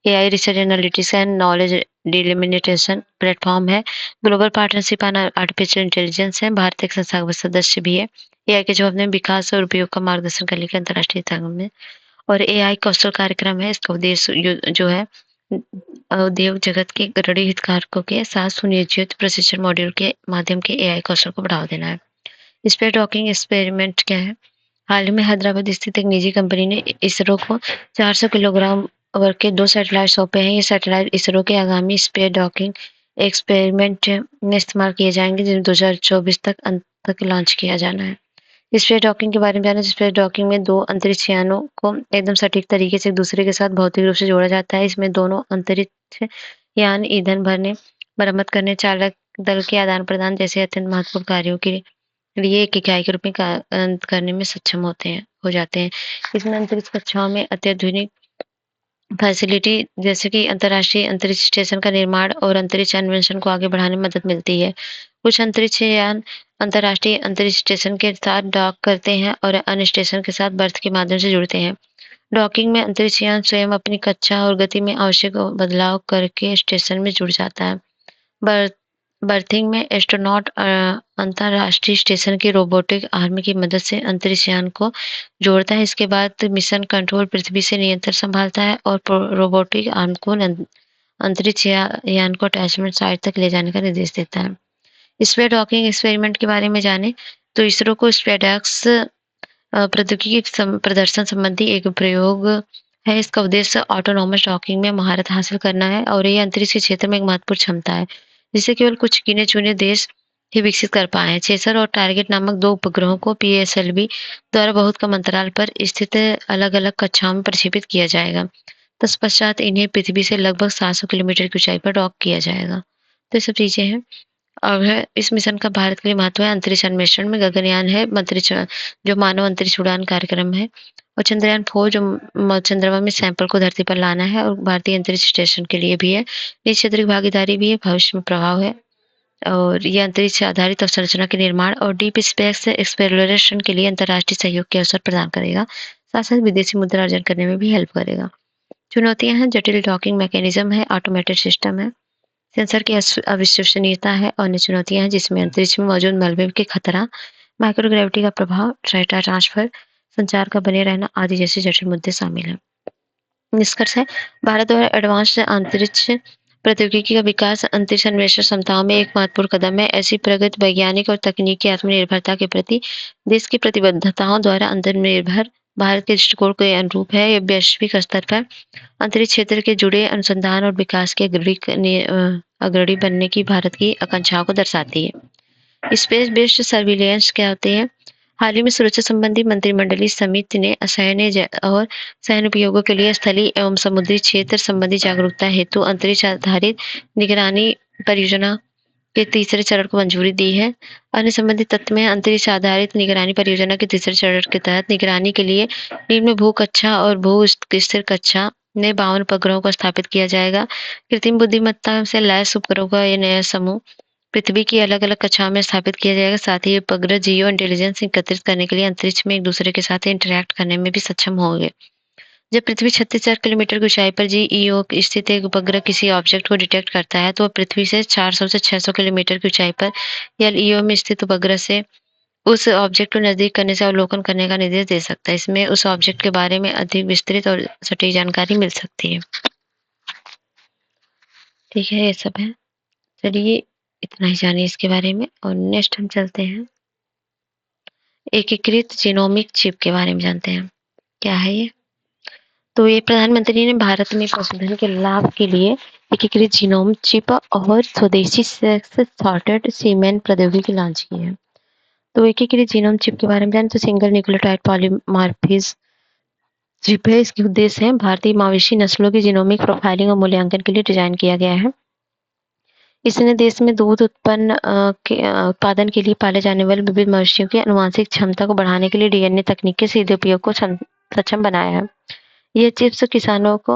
S1: AI research analytics and knowledge dissemination platform है। Global partnership on artificial intelligence है। भारत एक संस्था का सदस्य भी है। एआई के जवाब में विकास और उपयोग का मार्गदर्शन करने के अंतर्राष्ट्रीय संगम में और एआई कौशल कार्यक्रम है। इसका उद्देश्य जो है उद्योग जगत के अग्रणी हितधारकों के साथ सुनियोजित प्रशिक्षण मॉड्यूल के माध्यम के एआई कौशल को बढ़ावा देना है। स्पेस डॉकिंग एक्सपेरिमेंट क्या है? हाल ही में हैदराबाद स्थित एक निजी कंपनी ने इसरो को 400 किलोग्राम वर्ग के 2 सैटेलाइट सौंपे हैं। ये सैटेलाइट इसरो के आगामी स्पेस डॉकिंग एक्सपेरिमेंट में इस्तेमाल किए जाएंगे, जिन्हें 2024 तक अंत तक लॉन्च किया जाना है। स्पेस डॉकिंग के बारे में जाना। स्पेस डॉकिंग में 2 अंतरिक्ष यानों को एकदम सटीक तरीके से एक दूसरे के साथ भौतिक रूप से जोड़ा जाता है। इसमें दोनों अंतरिक्ष यान ईंधन भरने, मरम्मत करने, चालक दल के आदान प्रदान जैसे अत्यंत महत्वपूर्ण कार्यों के लिए एक इकाई के रूप में करने में सक्षम हो जाते हैं। इसमें अंतरिक्ष कक्षाओं में अत्याधुनिक फैसिलिटी जैसे कि अंतर्राष्ट्रीय अंतरिक्ष स्टेशन का निर्माण और अंतरिक्ष अन्वेषण को आगे बढ़ाने में मदद मिलती है। कुछ अंतरिक्ष यान अंतर्राष्ट्रीय अंतरिक्ष स्टेशन के साथ डॉक करते हैं और अन्य स्टेशन के साथ बर्थ के माध्यम से जुड़ते हैं। डॉकिंग में अंतरिक्ष यान स्वयं अपनी कक्षा और गति में आवश्यक बदलाव करके स्टेशन में जुड़ जाता है। बर्थिंग में एस्ट्रोनॉट अंतर्राष्ट्रीय स्टेशन की रोबोटिक आर्म की मदद से अंतरिक्ष यान को जोड़ता है। इसके बाद मिशन कंट्रोल पृथ्वी से नियंत्रण संभालता है और रोबोटिक आर्म को अंतरिक्ष यान को अटैचमेंट साइट तक ले जाने का निर्देश देता है। स्पेस डॉकिंग एक्सपेरिमेंट के बारे में जाने तो इसरो को स्पेडएक्स प्रौद्योगिकी प्रदर्शन संबंधी एक प्रयोग है। इसका उद्देश्य ऑटोनॉमस डॉकिंग में महारत हासिल करना है और ये अंतरिक्ष के क्षेत्र में एक महत्वपूर्ण क्षमता है, जिसे केवल कुछ गिने-चुने देश ही विकसित कर पाए हैं। चेसर और टारगेट नामक 2 उपग्रहों को पीएसएलवी द्वारा बहुत कम अंतराल पर स्थित अलग-अलग कक्षाओं में प्रक्षेपित किया जाएगा। तत्पश्चात इन्हें पृथ्वी से लगभग 700 किलोमीटर की ऊंचाई पर डॉक किया जाएगा। तो ये सब चीज़ें हैं। अब है इस मिशन का भारत के लिए महत्व है अंतरिक्ष अन्वेषण में। गगनयान है अंतरिक्ष जो मानव अंतरिक्ष उड़ान कार्यक्रम है, और चंद्रयान 4 जो चंद्रमा में सैंपल को धरती पर लाना है, और भारतीय अंतरिक्ष स्टेशन के लिए भी है। निजी क्षेत्र की भागीदारी भी है, भविष्य में प्रभाव है, और ये अंतरिक्ष आधारित अवसंरचना के निर्माण और डीप स्पेस एक्सप्लोरेशन के लिए अंतर्राष्ट्रीय सहयोग के अवसर प्रदान करेगा। साथ साथ विदेशी मुद्रा अर्जन करने में भी हेल्प करेगा। चुनौतियां हैं, जटिल डॉकिंग मैकेनिज्म है, ऑटोमेटेड सिस्टम है, सेंसर की अविश्वसनीयता है, और अन्य चुनौतियां हैं जिसमें अंतरिक्ष में मौजूद मलबे के खतरा, माइक्रोग्रेविटी का प्रभाव, डाटा ट्रांसफर, संचार का बने रहना आदि जैसे जटिल मुद्दे शामिल हैं। निष्कर्ष है, भारत द्वारा एडवांस अंतरिक्ष प्रौद्योगिकी का विकास अंतरिक्ष अन्वेषण क्षमताओं में एक महत्वपूर्ण कदम है। ऐसी प्रगति वैज्ञानिक और तकनीकी आत्मनिर्भरता के प्रति देश की प्रतिबद्धताओं द्वारा अंतर्निर्भर भारत के दृष्टिकोण के अनुरूप है। यह वैश्विक स्तर पर अंतरिक्ष क्षेत्र के जुड़े अनुसंधान और विकास के अग्रणी बनने की भारत की आकांक्षाओं को दर्शाती है। स्पेस बेस्ड सर्विलियंस क्या होते हैं? हाल ही में सुरक्षा संबंधी मंत्रिमंडलीय समिति ने सैन्य और सैन्य उपयोगों के लिए स्थलीय एवं समुद्री क्षेत्र संबंधी जागरूकता हेतु अंतरिक्ष आधारित निगरानी परियोजना के तीसरे चरण को मंजूरी दी है। अन्य संबंधित तथ्य में अंतरिक्ष आधारित निगरानी परियोजना के तीसरे चरण के तहत निगरानी के लिए निम्न भू कक्षा और भू स्थिर कक्षा में 52 उपग्रहों को स्थापित किया जाएगा। कृत्रिम बुद्धिमत्ता से लैस उपग्रहों का ये नया समूह पृथ्वी की अलग-अलग कक्षाओं में स्थापित किया जाएगा। साथ ही ये उपग्रह जियो इंटेलिजेंस एकत्रित करने के लिए अंतरिक्ष में एक दूसरे के साथ इंटरैक्ट करने में भी सक्षम होंगे। जब पृथ्वी 36,000 किलोमीटर की ऊंचाई पर जीईओ स्थित एक उपग्रह किसी ऑब्जेक्ट को डिटेक्ट करता है, तो वह पृथ्वी से 400 से 600 किलोमीटर की ऊंचाई पर एलईओ में स्थित उपग्रह से उस ऑब्जेक्ट को नजदीक करने से अवलोकन करने का निर्देश दे सकता है। इसमें उस ऑब्जेक्ट के बारे में अधिक विस्तृत और सटीक जानकारी मिल सकती है। ठीक है, ये सब है। चलिए इतना ही जानिए इसके बारे में, और नेक्स्ट हम चलते हैं एकीकृत जीनोमिक चिप के बारे में जानते हैं। क्या है ये? तो ये प्रधानमंत्री ने भारत में पशुधन के लाभ के लिए एकीकृत जीनोम चिप और स्वदेशी सेक्स सॉर्टेड सीमेन प्रौद्योगिकी लॉन्च की है। तो एकीकृत जीनोम चिप के बारे में जाने तो सिंगल न्यूक्लियोटाइड पॉलीमॉर्फिज्म चिप है। इसके उद्देश्य है भारतीय मवेशी नस्लों की जीनोमिक प्रोफाइलिंग और मूल्यांकन के लिए डिजाइन किया गया है। इसने देश में दूध उत्पादन के लिए पाले जाने वाले विविध मवेशियों की आनुवंशिक क्षमता को बढ़ाने के लिए डीएनए तकनीक के सीधे उपयोग को सक्षम बनाया है। ये चिप्स किसानों को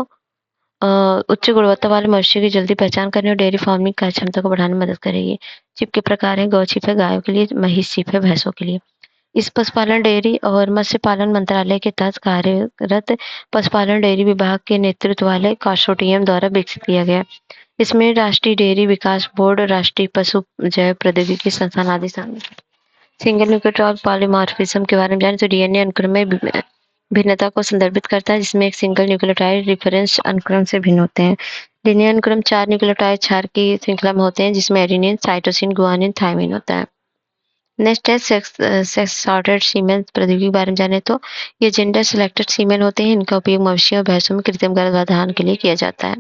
S1: उच्च गुणवत्ता वाले मवेशियों की जल्दी पहचान करने और डेयरी फार्मिंग कार्य क्षमता को बढ़ाने में मदद करेगी। चिप के प्रकार हैं, गौ चिप है गायों के लिए, महिष चिप है भैंसों के लिए। इस पशुपालन, डेयरी और मत्स्य पालन मंत्रालय के तहत कार्यरत पशुपालन डेयरी विभाग के नेतृत्व वाले कंसोर्टियम द्वारा विकसित किया गया। इसमें राष्ट्रीय डेयरी विकास बोर्ड, राष्ट्रीय पशु जैव प्रौद्योगिकी संस्थान आदि शामिल है। सिंगल न्यूक्लियोटाइड पॉलीमॉर्फिज्म के बारे में जाने तो डीएनए अनुक्रम में भिन्नता को संदर्भित करता है, जिसमें एक सिंगल न्यूक्लियोटाइड रेफरेंस अनुक्रम से भिन्न होते हैं। डीएनए अनुक्रम 4 न्यूक्लियोटाइड क्षार की श्रृंखला में होते हैं, जिसमें एडेनिन, साइटोसिन, गुआनिन, थायमिन होता है। नेक्स्ट है सेक्स सॉर्टेड सीमेन प्रौद्योगिकी के बारे में जाने तो ये जेंडर सिलेक्टेड सीमेन होते हैं। इनका उपयोग मवेशियों और भैंसों में कृत्रिम गर्भाधान के लिए किया जाता है।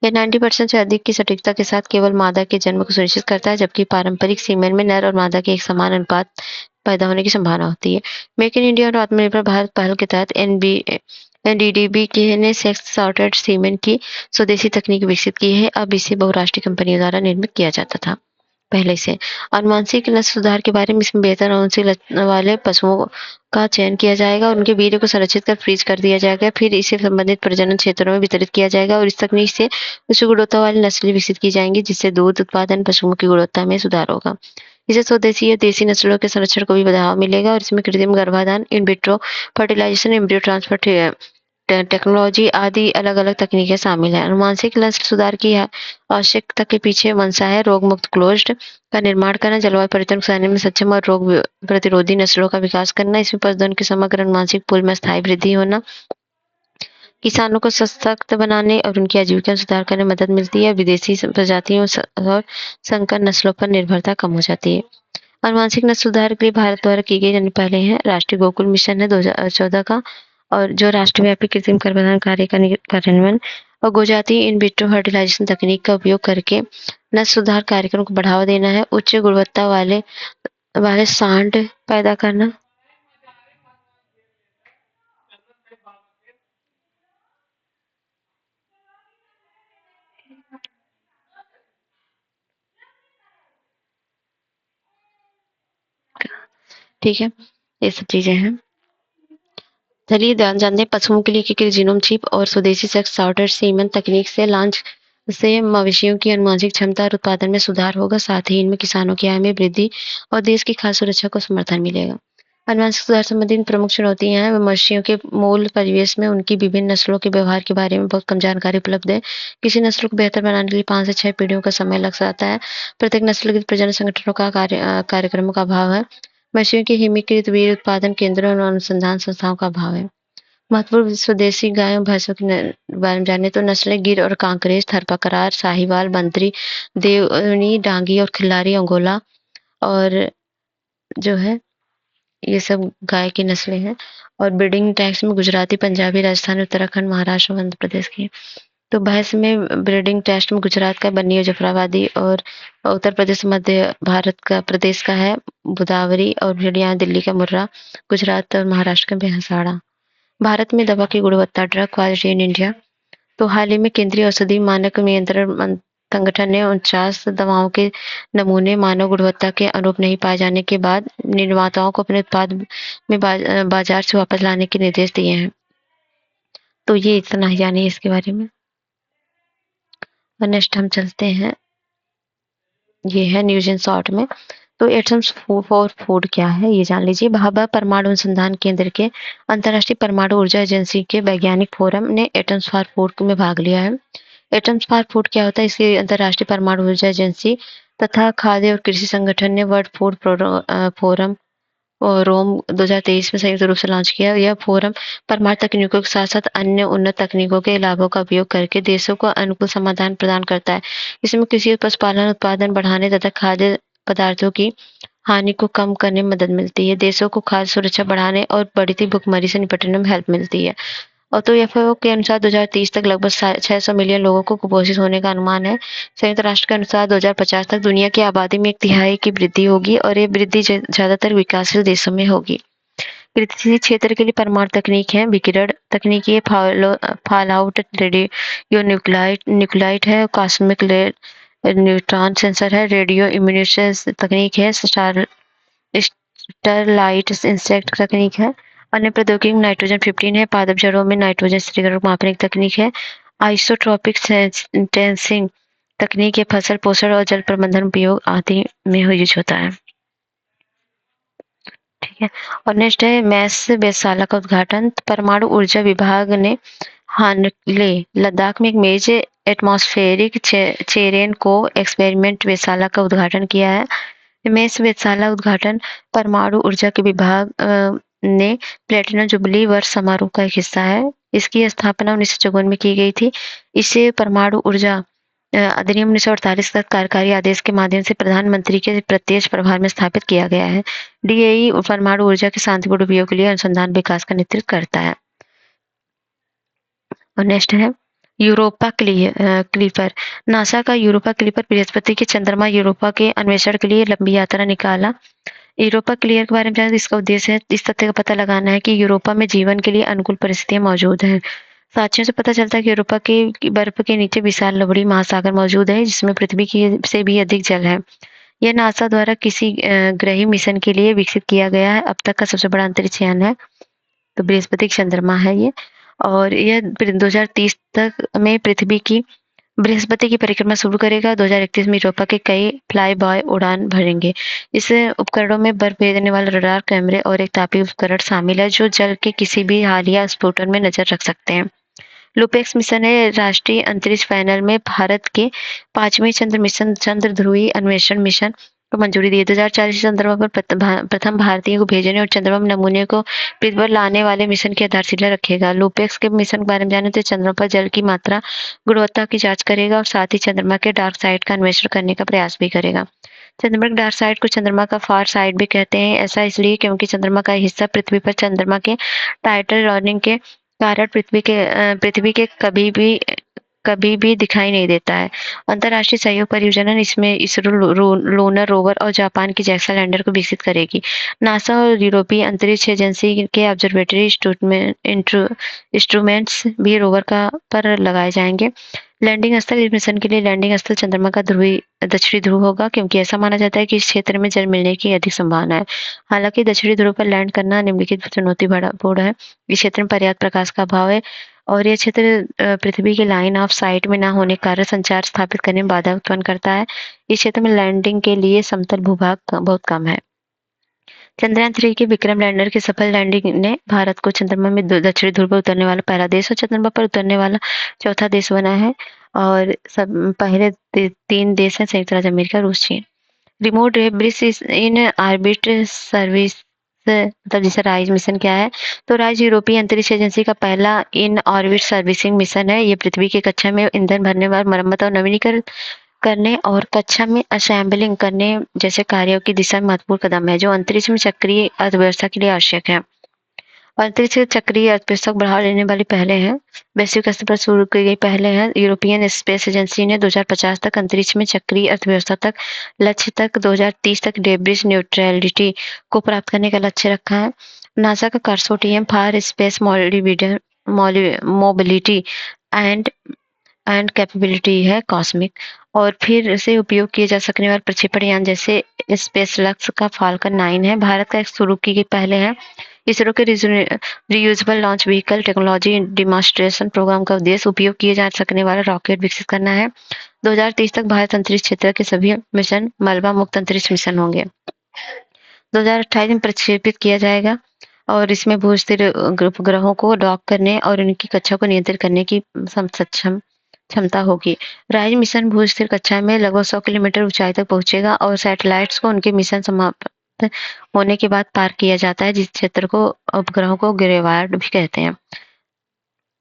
S1: यह 90% से अधिक की सटीकता के साथ केवल मादा के जन्म को सुनिश्चित करता है, जबकि पारंपरिक सीमेन में नर और मादा के एक समान अनुपात पैदा होने की संभावना होती है। मेक इन इंडिया और आत्मनिर्भर भारत पहल के तहत एनडीडीबी ने सेक्स सॉर्टेड सीमेन की स्वदेशी तकनीक विकसित की है। अब इसे बहुराष्ट्रीय कंपनियों द्वारा निर्मित किया जाता था पहले से। आनुवंशिक नस्ल सुधार के बारे में इसमें बेहतर आनुवंशिक लक्षण वाले पशुओं का चयन किया जाएगा और उनके वीर्य को संरक्षित कर फ्रीज कर दिया जाएगा। फिर इसे संबंधित प्रजनन क्षेत्रों में वितरित किया जाएगा और इस तकनीक से उच्च गुणवत्ता वाली नस्लें विकसित की जाएंगी, जिससे दूध उत्पादन पशुओं की गुणवत्ता में सुधार होगा। इसे स्वदेशी या देसी नस्लों के संरक्षण को भी बढ़ावा मिलेगा और इसमें कृत्रिम गर्भाधान, in vitro fertilisation, embryo transfer technology आदि अलग-अलग तकनीकें शामिल हैं। आनुवंशिक नस्ल सुधार की आवश्यकता के पीछे मंशा है रोग मुक्त क्लोज्ड का निर्माण करना, जलवायु परिवर्तन को सहने में सक्षम और रोग प्रतिरोधी नस्लों का विकास करना, इसमें पशुधन के समग्र आनुवंशिक पूल में स्थायी वृद्धि होना, किसानों को सशक्त बनाने और उनकी आजीविका में सुधार करने में मदद मिलती है। विदेशी प्रजातियों और संकर नस्लों पर निर्भरता कम हो जाती है। आनुवंशिक नस्ल सुधार के लिए भारत द्वारा की गई यानी पहले है राष्ट्रीय गोकुल मिशन है 2014 का, और जो राष्ट्रव्यापी कृत्रिम गर्भाधान कार्य का कार्यान्वयन और गोजाति इन विट्रो फर्टिलाइजेशन तकनीक का उपयोग करके नस्ल सुधार कार्यक्रम को बढ़ावा देना है। उच्च गुणवत्ता वाले वाले सांड पैदा करना। ठीक है, ये सब चीजें हैं। चलिए ध्यान जानते हैं पशुओं के लिए एकीकृत जीनोम चिप और स्वदेशी सेक्स सॉर्टर सीमन तकनीक से लॉन्च से मवेशियों की आनुवंशिक क्षमता और उत्पादन में सुधार होगा। साथ ही इनमें किसानों की आय में वृद्धि और देश की खाद्य सुरक्षा को समर्थन मिलेगा। आनुवंशिक सुधार संबंधी प्रमुख चुनौतियां हैं। मवेशियों के मूल परिवेश में उनकी विभिन्न नस्लों के व्यवहार के बारे में बहुत कम जानकारी उपलब्ध है। किसी नस्ल को बेहतर बनाने के लिए 5 से 6 पीढ़ियों का समय लग जाता है। प्रत्येक नस्ल के प्रजनन संगठनों का कार्यक्रमों का अभाव है। मवेशियों के हिमीकृत वीर्य उत्पादन केंद्रों और अनुसंधान संस्थाओं का अभाव है। महत्वपूर्ण स्वदेशी गायों भैंसों के बारे में जाने तो नस्लें गिर और कांकरेज, थरपकरार, साहिवाल, बंतरी, देवनी, डांगी और खिल्लारी, अंगोला और जो है ये सब गाय की नस्लें हैं। और ब्रीडिंग टैक्स में गुजराती, पंजाबी, राजस्थानी, उत्तराखंड, महाराष्ट्र और आंध्र प्रदेश की है। तो भैंस में ब्रीडिंग टेस्ट में गुजरात का बन्नी और जफराबादी, और उत्तर प्रदेश मध्य भारत का प्रदेश का है गोदावरी, और हरियाणा दिल्ली का मुर्रा, गुजरात और महाराष्ट्र का बेहसाड़ा। भारत में दवा की गुणवत्ता ड्रग क्वालिटी इन इंडिया। तो हाल ही में केंद्रीय औषधि मानक नियंत्रण संगठन ने 49 दवाओं के नमूने मानव गुणवत्ता के अनुरूप नहीं पाए जाने के बाद निर्माताओं को अपने उत्पाद में बाजार से वापस लाने के निर्देश दिए हैं। तो ये इतना ही जानिए इसके बारे में। और नेक्स्ट हम चलते हैं, ये है न्यूज इन शॉर्ट में। तो एटम्स फॉर फूड क्या है ये जान लीजिए। भाभा परमाणु अनुसंधान केंद्र के अंतर्राष्ट्रीय परमाणु ऊर्जा एजेंसी के वैज्ञानिक फोरम ने एटम्स फॉर फूड में भाग लिया है। एटम्स फॉर फूड क्या होता है? इसकी अंतर्राष्ट्रीय परमाणु ऊर्जा एजेंसी तथा खाद्य और कृषि संगठन ने वर्ल्ड फूड फोरम और रोम 2023 में संयुक्त रूप से लॉन्च किया। यह फोरम परमाणु तकनीकों के साथ साथ अन्य उन्नत तकनीकों के लाभों का उपयोग करके देशों को अनुकूल समाधान प्रदान करता है। इसमें कृषि और पशुपालन उत्पादन बढ़ाने तथा खाद्य पदार्थों की हानि को कम करने में मदद मिलती है। देशों को खाद्य सुरक्षा बढ़ाने और बढ़ती भुखमरी से निपटने में हेल्प मिलती है। और तो एफएओ के अनुसार 2030 तक लगभग 600 मिलियन लोगों को कुपोषित होने का अनुमान है। संयुक्त राष्ट्र के अनुसार 2050 तक दुनिया की आबादी में 1/3 की वृद्धि होगी, और ये वृद्धि ज्यादातर विकासशील देशों में होगी। कृषि क्षेत्र के लिए परमाणु तकनीक है विकिरण तकनीक, ये फॉल आउट रेडियो न्यूक्लाइड है, कॉस्मिक न्यूट्रॉन सेंसर है, रेडियो इम्यूनेशन तकनीक है, स्टरलाइट इंसेक्ट तकनीक है। अन्य प्रौद्योगिकी नाइट्रोजन 15 है, पादप जड़ों में नाइट्रोजन स्थिरीकरण को मापने की तकनीक है। आइसोट्रोपिक सेंसिंग तकनीक है, फसल पोषण और जल प्रबंधन उपयोग आदि में यूज होता है। ठीक है। और नेक्स्ट है मैस वेधशाला का उद्घाटन। परमाणु ऊर्जा विभाग ने हानले लद्दाख में एक मेज एटमॉस्फेरिक चेरेन को एक्सपेरिमेंट वेधशाला का उद्घाटन किया है। मेष वेधशाला उद्घाटन परमाणु ऊर्जा के विभाग ने प्लेटिनम जुबली वर्ष समारोह का एक हिस्सा है। इसकी स्थापना 1954 में की गई थी। इसे परमाणु ऊर्जा अधिनियम 1948 का कार्यकारी आदेश के माध्यम से प्रधानमंत्री के प्रत्यक्ष प्रभार में स्थापित किया गया है। डीएई परमाणु ऊर्जा के शांतिपूर्ण उपयोग के लिए अनुसंधान विकास का नेतृत्व करता है। और नेक्स्ट है यूरोपा क्लीपर। नासा का यूरोपा क्लीपर बृहस्पति के चंद्रमा यूरोपा के अन्वेषण के लिए लंबी यात्रा निकाला। यूरोपा क्लियर के बारे में जाने इसका उद्देश्य है इस तथ्य का पता लगाना है कि यूरोपा में जीवन के लिए अनुकूल परिस्थितियां मौजूद हैं। साक्ष्यों से पता चलता है कि यूरोपा के बर्फ के नीचे विशाल लवड़ी महासागर मौजूद है, जिसमें पृथ्वी की से भी अधिक जल है। यह नासा द्वारा किसी ग्रही मिशन के लिए विकसित किया गया है। अब तक का सबसे बड़ा अंतरिक्ष यान है। तो बृहस्पति चंद्रमा है ये, और यह 2030 तक में पृथ्वी की बृहस्पति की परिक्रमा शुरू करेगा। 2031 में यूरोपा के कई फ्लाई बॉय उड़ान भरेंगे। इस उपकरणों में बर्फ भेजने वाले रडार कैमरे और एक तापीय उपकरण शामिल है जो जल के किसी भी हालिया स्फोटन में नजर रख सकते हैं। लुपेक्स मिशन है राष्ट्रीय अंतरिक्ष पैनल में भारत के 5वें चंद्र ध्रुवीय अन्वेषण मिशन को मंजूरी दी है। 2040 चंद्रमा पर प्रथम भारतीय को भेजने और चंद्रमा में नमूने को पृथ्वी पर लाने वाले मिशन की आधारशिला रखेगा। लूपेक्स के मिशन के बारे में जाने तो चंद्रमा पर जल की मात्रा गुणवत्ता की जांच करेगा और साथ ही चंद्रमा के डार्क साइड का अन्वेषण करने का प्रयास भी करेगा। चंद्रमा के डार्क साइड को चंद्रमा का फार साइड भी कहते हैं। ऐसा इसलिए क्योंकि चंद्रमा का हिस्सा पृथ्वी पर चंद्रमा के टाइटल रॉनिंग के कारण पृथ्वी के कभी भी दिखाई नहीं देता है। अंतर्राष्ट्रीय सहयोग परियोजना इसमें इसरो लूनर रोवर और जापान की जैक्सा लैंडर को विकसित करेगी। नासा और यूरोपीय अंतरिक्ष एजेंसी के ऑब्जर्वेटरी इंस्ट्रूमेंट्स भी रोवर पर लगाए जाएंगे। लैंडिंग स्थल इस मिशन के लिए लैंडिंग स्थल चंद्रमा का दक्षिणी ध्रुव होगा, क्योंकि ऐसा माना जाता है कि इस क्षेत्र में जल मिलने की अधिक संभावना है। हालांकि दक्षिणी ध्रुव पर लैंड करना निम्नलिखित चुनौती पूर्ण है। इस क्षेत्र में पर्याप्त प्रकाश का अभाव है और यह क्षेत्र पृथ्वी के लाइन ऑफ साइट में न होने के कारण संचार स्थापित करने में बाधा उत्पन्न करता है। इस क्षेत्र में लैंडिंग के लिए समतल भूभाग बहुत कम है। चंद्रयान 3 के विक्रम लैंडर की सफल लैंडिंग ने भारत को चंद्रमा में दक्षिणी ध्रुव पर उतरने वाला पहला देश और चंद्रमा पर उतरने वाला चौथा देश बना है। और सब पहले 3 देश हैं संयुक्त राज्य अमेरिका, रूस, चीन। Remote bridge in orbit service, मतलब जैसे राइज मिशन क्या है, तो राइज यूरोपीय अंतरिक्ष एजेंसी का पहला इन ऑर्बिट सर्विसिंग मिशन है। ये पृथ्वी की कक्षा में ईंधन भरने वाले मरम्मत और नवीनीकरण करने और कक्षा में असेंबलिंग करने जैसे कार्यों की दिशा में महत्वपूर्ण कदम है, जो अंतरिक्ष में चक्रीय अर्थव्यवस्था के लिए आवश्यक है। अंतरिक्ष चक्रीय अर्थव्यवस्था को बढ़ावा देने वाली पहले हैं, वैश्विक स्तर पर शुरू की गई पहले हैं। यूरोपियन स्पेस एजेंसी ने 2050 तक अंतरिक्ष में चक्रीय अर्थव्यवस्था तक लक्ष्य तक 2030 तक डेब्रिज न्यूट्रलिटी को प्राप्त करने का लक्ष्य रखा है। नासा का consortium for space mobility and capability है कॉस्मिक, और फिर से उपयोग किए जा सकने वाले प्रक्षेपण यान जैसे स्पेस लक्स का फाल्कन 9 है। भारत का एक शुरू की गई पहले है। इसरो के reusable launch vehicle technology demonstration programme का उद्देश्य उपयोग किए जा सकने वाला रॉकेट विकसित करना है। 2030 तक भारत अंतरिक्ष क्षेत्र के सभी मिशन मलबा मुक्त अंतरिक्ष मिशन होंगे। 2028 में प्रक्षेपित किया जाएगा और इसमें भू-स्थिर उपग्रहों को डॉक करने और उनकी कक्षा को नियंत्रित करने की क्षमता होगी। राइज मिशन भू-स्थिर कक्षा में लगभग 100 किलोमीटर ऊंचाई तक पहुंचेगा और सैटेलाइट्स को उनके मिशन समाप्त होने के बाद पार किया जाता है, जिस क्षेत्र को उपग्रहों को ग्रेवायर्ड भी कहते हैं।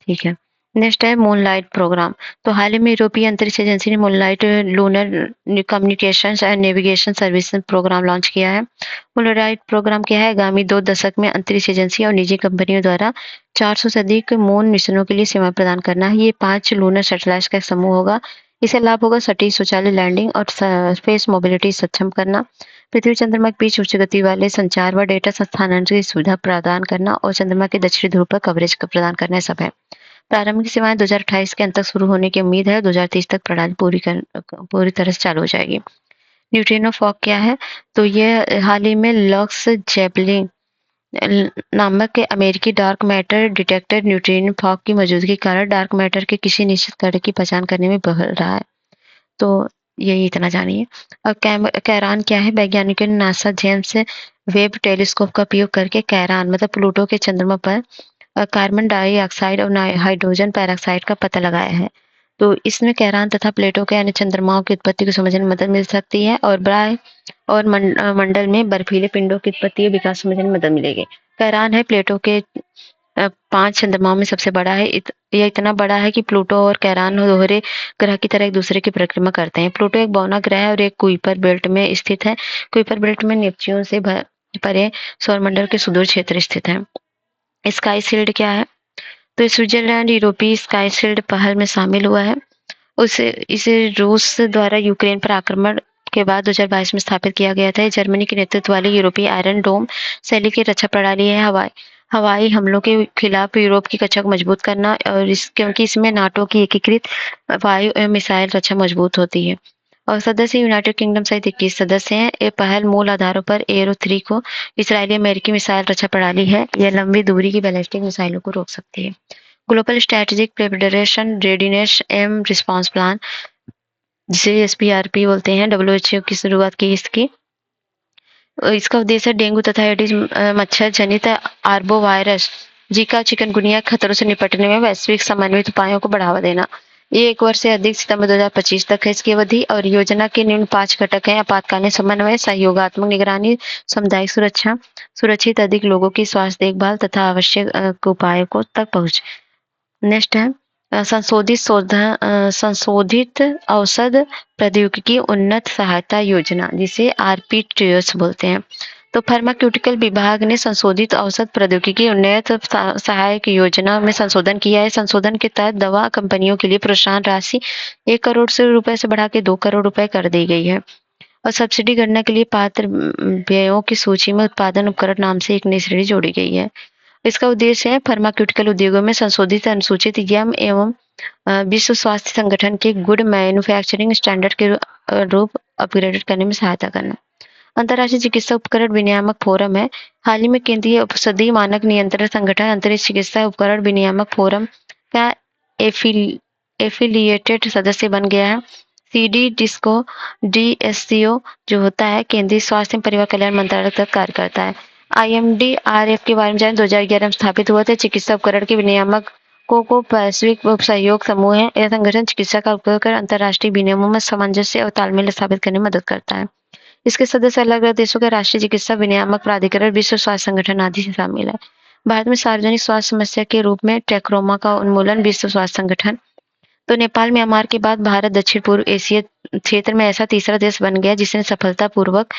S1: ठीक है, नेक्स्ट है मूनलाइट प्रोग्राम। तो हाल ही में यूरोपीय अंतरिक्ष एजेंसी ने Moonlight lunar communications and navigation service programme launch किया है। मूनलाइट प्रोग्राम क्या है? आगामी 2 दशक में अंतरिक्ष एजेंसी और निजी कंपनियों द्वारा 400 से अधिक मून मिशनों के लिए सेवा प्रदान करना है। ये 5 लूनर सैटेलाइट्स का एक समूह होगा। इससे लाभ होगा सटीक स्वचालित लैंडिंग और सरफेस मोबिलिटी सक्षम करना, पृथ्वी चंद्रमा के बीच उच्च गति वाले संचार व डेटा स्थानांतरण की सुविधा प्रदान करना और चंद्रमा के दक्षिणी ध्रुव पर कवरेज प्रदान करना सब है। प्रारंभिक सेवाएं 2028 के अंत तक शुरू होने की उम्मीद है। 2030 तक प्रणाली पूरी तरह से चालू हो जाएगी। न्यूट्रिनो फॉग क्या है? तो ये हाल ही में लक्स जेपलिन नामक अमेरिकी dark matter detector neutrino fog की मौजूदगी के कारण डार्क मैटर के किसी निश्चित कण की पहचान करने में बदल रहा है। तो यही इतना जानिए। और कैरान क्या है? वैज्ञानिकों ने नासा जेम्स वेब टेलीस्कोप का उपयोग करके कैरान मतलब प्लूटो के चंद्रमा पर कार्बन डाइऑक्साइड और हाइड्रोजन पेरोक्साइड का पता लगाया है। तो इसमें कैरान तथा प्लेटो के अन्य चंद्रमाओं की उत्पत्ति को समझने में मदद मिल सकती है और मंडल में बर्फीले पिंडों की उत्पत्ति और विकास समझने में मदद मिलेगी। कैरान है प्लेटो के 5 चंद्रमाओं में सबसे बड़ा है। यह इतना बड़ा है कि प्लूटो और कैरान दोहरे ग्रह की तरह एक दूसरे की परिक्रमा करते हैं। प्लूटो एक बौना ग्रह है और एक कुइपर बेल्ट में स्थित है। कुइपर बेल्ट में नेपच्यून से परे सौरमंडल के सुदूर क्षेत्र स्थित है। स्काई शील्ड क्या है? तो स्विट्जरलैंड यूरोपीय स्काई शील्ड पहल में शामिल हुआ है। इसे रूस द्वारा यूक्रेन पर आक्रमण के बाद 2022 में स्थापित किया गया था। जर्मनी के नेतृत्व वाली यूरोपीय आयरन डोम शैली की रक्षा प्रणाली है। हवाई हमलों के खिलाफ यूरोप की कक्षा को मजबूत करना और क्योंकि इसमें नाटो की एकीकृत वायु एवं मिसाइल रक्षा मजबूत होती है। और सदस्य यूनाइटेड किंगडम सहित 21 सदस्य हैं। ये पहल मूल आधारों पर एरो 3 को इसराइली अमेरिकी मिसाइल रक्षा प्रणाली है। यह लंबी दूरी की बैलिस्टिक मिसाइलों को रोक सकती है। Global strategic preparation readiness and response plan, जिसे एसपीआरपी बोलते हैं, डब्ल्यूएचओ की शुरुआत की इसकी। इसका उद्देश्य डेंगू तथा एडिस मच्छर जनित आर्बोवायरस, जीका, चिकनगुनिया खतरों से निपटने में वैश्विक समन्वित उपायों को बढ़ावा देना। ये 1 वर्ष से अधिक सितंबर 2025 तक है इसकी अवधि और योजना के निम्न 5 घटक हैं: आपातकालीन समन्वय, सहयोगात्मक निगरानी, सामुदायिक सुरक्षा, सुरक्षित अधिक लोगों की स्वास्थ्य देखभाल तथा आवश्यक उपायों को तक पहुँच। नेक्स्ट है संशोधित औषध प्रौद्योगिकी उन्नत सहायता योजना, जिसे आरपीटीएस बोलते हैं। तो फार्मास्यूटिकल विभाग ने संशोधित औषध प्रौद्योगिकी उन्नत सहायक योजना में संशोधन किया है। संशोधन के तहत दवा कंपनियों के लिए प्रोत्साहन राशि 1 करोड़ रुपए से बढ़ा के 2 करोड़ रुपए कर दी गई है और सब्सिडी गणना के लिए पात्र व्ययों की सूची में उत्पादन उपकरण नाम से एक नई श्रेणी जोड़ी गई है। इसका उद्देश्य है फार्मास्यूटिकल उद्योगों में संशोधित अनुसूचित यम एवं विश्व स्वास्थ्य संगठन के गुड मैन्युफैक्चरिंग स्टैंडर्ड के रूप अपग्रेडेड करने में सहायता करना। अंतर्राष्ट्रीय चिकित्सा उपकरण विनियामक फोरम है। हाल ही में केंद्रीय औषधि मानक नियंत्रण संगठन अंतरिक्ष चिकित्सा उपकरण विनियामक फोरम का एफिलिएटेड सदस्य बन गया है। सीडी डिस्को डीएससीओ जो होता है केंद्रीय स्वास्थ्य एवं परिवार कल्याण मंत्रालय तक कार्य करता है। IMDRF के बारे में जानें। 2011 में स्थापित हुआ था। चिकित्सा उपकरण के विनियामक को वैश्विक सहयोग समूह है। यह संगठन चिकित्सा का उपयोग कर अंतर्राष्ट्रीय विनियमों में सामंजस्य और तालमेल स्थापित करने में मदद करता है। इसके सदस्य अलग अलग देशों के राष्ट्रीय चिकित्सा विनियामक प्राधिकरण, विश्व स्वास्थ्य संगठन आदि से शामिल है। भारत में सार्वजनिक स्वास्थ्य समस्या के रूप में ट्रैकोमा का उन्मूलन विश्व स्वास्थ्य संगठन। तो नेपाल म्यांमार के बाद भारत दक्षिण पूर्व एशिया क्षेत्र में ऐसा तीसरा देश बन गया जिसने सफलतापूर्वक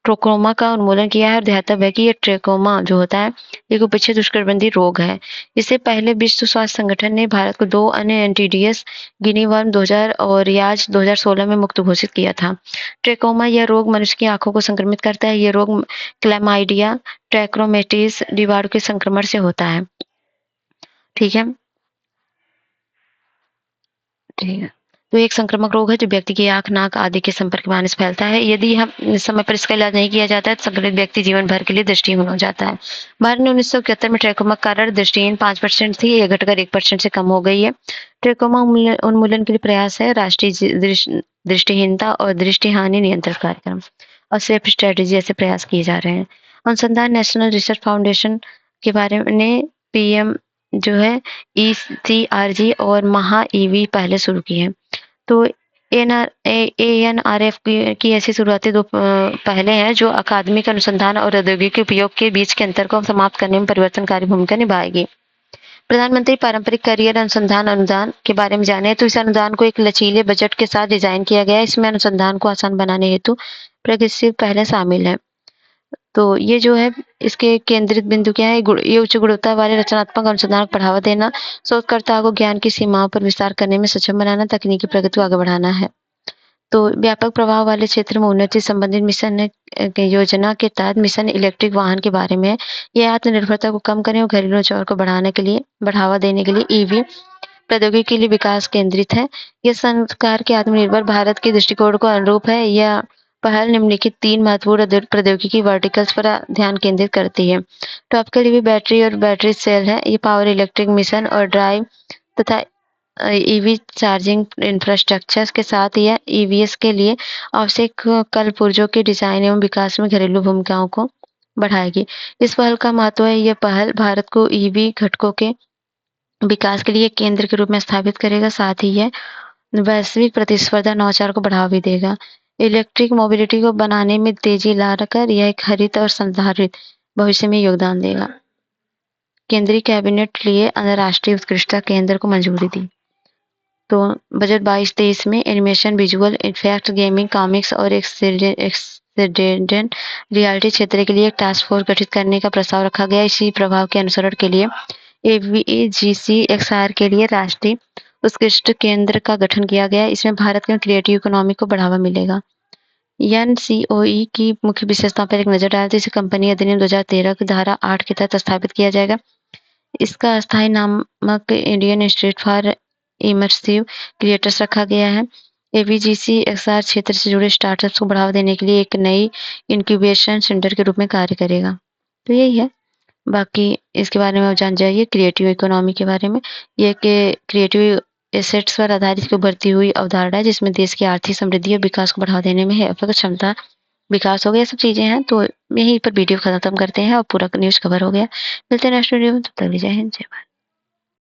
S1: ट्रैकोमा का उन्मूलन किया है। और ध्यातव्य है कि ये ट्रैकोमा जो होता है एक उपेक्षित उष्णकटिबंधीय रोग है। इससे पहले विश्व स्वास्थ्य संगठन ने भारत को 2 अन्य एनटीडीएस गिनी वर्म 2000 और याज 2016 में मुक्त घोषित किया था। ट्रैकोमा यह रोग मनुष्य की आंखों को संक्रमित करता है। यह रोग क्लैमाइडिया ट्रैकोमैटिस जीवाणु के संक्रमण से होता है। ठीक है, ठीक है। तो एक संक्रामक रोग है जो व्यक्ति की आंख, नाक आदि के संपर्क में आने से फैलता है। यदि हम समय पर इसका इलाज नहीं किया जाता है तो संक्रमित व्यक्ति जीवन भर के लिए दृष्टिहीन हो जाता है। भारत में 1971 में ट्रैकोमा के कारण दृष्टिहीन 5% थी, यह घटकर 1% से कम हो गई है। ट्रैकोमा उन्मूलन के लिए प्रयास है राष्ट्रीय दृष्टिहीनता और दृष्टि हानि नियंत्रण कार्यक्रम और सेफ स्ट्रेटेजी ऐसे प्रयास किए जा रहे हैं। अनुसंधान नेशनल रिसर्च फाउंडेशन के बारे में पीएम जो है ECRG और महा ईवी पहले शुरू की है। तो ANRF की ऐसी शुरुआती 2 पहले हैं जो अकादमिक अनुसंधान और औद्योगिक उपयोग के बीच के अंतर को समाप्त करने में परिवर्तनकारी भूमिका निभाएगी। प्रधानमंत्री पारंपरिक करियर अनुसंधान अनुदान के बारे में जाने तो इस अनुदान को एक लचीले बजट के साथ डिजाइन किया गया है। इसमें अनुसंधान को आसान बनाने हेतु प्रगतिशील पहले शामिल है। तो ये जो है इसके केंद्रित बिंदु क्या है? ये उच्च गुणवत्ता वाले रचनात्मक अनुसंधान को बढ़ावा देना, शोधकर्ताओं को ज्ञान की सीमाओं पर विस्तार करने में सक्षम बनाना, तकनीकी प्रगति को आगे बढ़ाना है। तो व्यापक प्रभाव वाले क्षेत्र में उन्नति संबंधित मिशन योजना के तहत मिशन इलेक्ट्रिक वाहन के बारे में यह आत्मनिर्भरता को कम करने और घरेलू चौर को बढ़ावा देने के लिए ईवी प्रौद्योगिकी के लिए विकास केंद्रित है। यह सरकार के आत्मनिर्भर भारत के दृष्टिकोण को अनुरूप है। यह पहल निम्नलिखित 3 महत्वपूर्ण प्रौद्योगिकी वर्टिकल्स पर ध्यान केंद्रित करती है। टॉपिकल ईवी बैटरी और बैटरी सेल है। ये पावर इलेक्ट्रिक मिशन और ड्राइव तथा ईवी चार्जिंग इंफ्रास्ट्रक्चर के साथ यह ईवीएस के लिए आवश्यक कल पुर्जों के डिजाइन एवं विकास में घरेलू भूमिकाओं को बढ़ाएगी। इस पहल का महत्व है। यह पहल भारत को ईवी घटकों के विकास के लिए केंद्र के रूप में स्थापित करेगा। साथ ही यह वैश्विक प्रतिस्पर्धा नवाचार को बढ़ावा भी देगा। इलेक्ट्रिक मोबिलिटी को बनाने में तेजी लाकर यह एक हरित और संधारित भविष्य में योगदान देगा। केंद्रीय कैबिनेट लिए अंतर्राष्ट्रीय उत्कृष्टता केंद्र को मंजूरी दी। तो बजट 22-23 में animation, visual effects, gaming, comics और एक्सटेंडेड रियलिटी क्षेत्र के लिए एक टास्क फोर्स गठित करने का प्रस्ताव रखा गया। इसी प्रभाव के अनुसरण के लिए AVGCXR के लिए राष्ट्रीय उत्कृष्ट केंद्र का गठन किया गया। इसमें भारत के क्रिएटिव इकोनॉमी को बढ़ावा मिलेगा। NCOE की मुख्य विशेषताओं पर एक नजर डालें तो इसे कंपनी अधिनियम 2013 की धारा 8 के तहत स्थापित किया जाएगा। इसका अस्थायी नामक Indian institute for immersive creators रखा गया है। AVGCXR क्षेत्र से जुड़े स्टार्टअप्स को बढ़ावा देने के लिए एक नई इंक्यूबेशन सेंटर के रूप में कार्य करेगा। तो यही है। बाकी इसके बारे में आप जान जाइए क्रिएटिव इकोनॉमी के बारे में। ये कि क्रिएटिव एसेट्स पर आधारित उभरती हुई अवधारणा है जिसमें देश की आर्थिक समृद्धि और विकास को बढ़ावा देने में है क्षमता विकास हो गया। सब चीजें हैं। तो यहीं पर वीडियो खत्म करते हैं और पूरा न्यूज कवर हो गया। मिलते हैं नेक्स्ट वीडियो में। तब तक जय हिंद, जय भारत।